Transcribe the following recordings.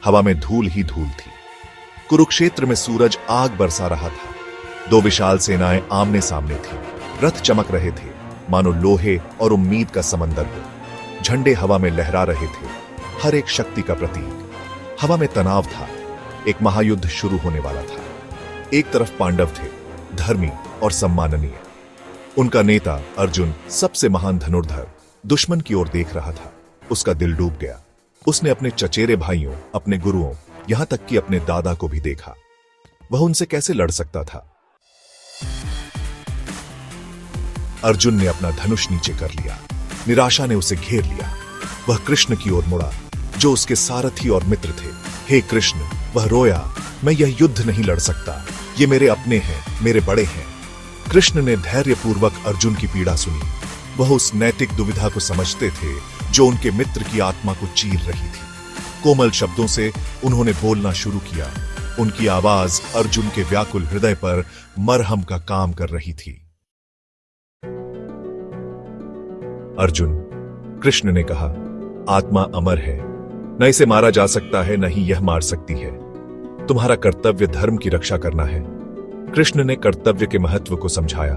हवा में धूल ही धूल थी। कुरुक्षेत्र में सूरज आग बरसा रहा था। दो विशाल सेनाएं आमने सामने थीं। रथ चमक रहे थे, मानो लोहे और उम्मीद का समंदर हो। झंडे हवा में लहरा रहे थे, हर एक शक्ति का प्रतीक। हवा में तनाव था, एक महायुद्ध शुरू होने वाला था। एक तरफ पांडव थे, धर्मी और सम्माननीय। उनका नेता अर्जुन, सबसे महान धनुर्धर, दुश्मन की ओर देख रहा था। उसका दिल डूब गया। उसने अपने चचेरे भाइयों, अपने गुरुओं, यहां तक कि अपने दादा को भी देखा। वह उनसे कैसे लड़ सकता था? अर्जुन ने अपना धनुष नीचे कर लिया। निराशा ने उसे घेर लिया। वह कृष्ण की ओर मुड़ा, जो उसके सारथी और मित्र थे। हे कृष्ण, वह रोया, मैं यह युद्ध नहीं लड़ सकता। ये मेरे अपने हैं, मेरे बड़े हैं। कृष्ण ने धैर्यपूर्वक अर्जुन की पीड़ा सुनी। वह उस नैतिक दुविधा को समझते थे जो उनके मित्र की आत्मा को चीर रही थी। कोमल शब्दों से उन्होंने बोलना शुरू किया। उनकी आवाज अर्जुन के व्याकुल हृदय पर मरहम का काम कर रही थी। अर्जुन, कृष्ण ने कहा, आत्मा अमर है, न इसे मारा जा सकता है, न ही यह मार सकती है। तुम्हारा कर्तव्य धर्म की रक्षा करना है। कृष्ण ने कर्तव्य के महत्व को समझाया।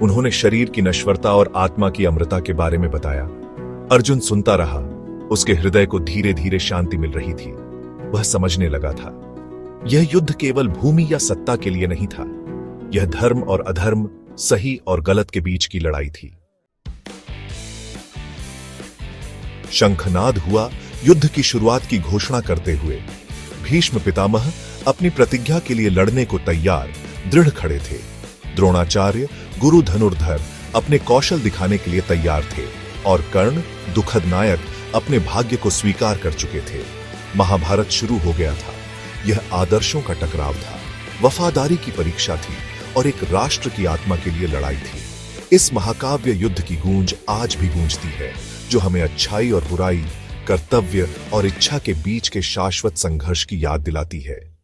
उन्होंने शरीर की नश्वरता और आत्मा की अमरता के बारे में बताया। अर्जुन सुनता रहा। उसके हृदय को धीरे धीरे शांति मिल रही थी। वह समझने लगा था, यह युद्ध केवल भूमि या सत्ता के लिए नहीं था। यह धर्म और अधर्म, सही और गलत के बीच की लड़ाई थी। शंखनाद हुआ। युद्ध की शुरुआत की घोषणा करते हुए भीष्म पितामह अपनी प्रतिज्ञा के लिए लड़ने को तैयार, दृढ़ खड़े थे। द्रोणाचार्य, गुरु धनुर्धर, अपने कौशल दिखाने के लिए तैयार थे और कर्ण, दुखद नायक, अपने भाग्य को स्वीकार कर चुके थे। महाभारत शुरू हो गया था। यह आदर्शों का टकराव था, वफादारी की परीक्षा थी और एक राष्ट्र की आत्मा के लिए लड़ाई थी। इस महाकाव्य युद्ध की गूंज आज भी गूंजती है, जो हमें अच्छाई और बुराई, कर्तव्य और इच्छा के बीच के शाश्वत संघर्ष की याद दिलाती है।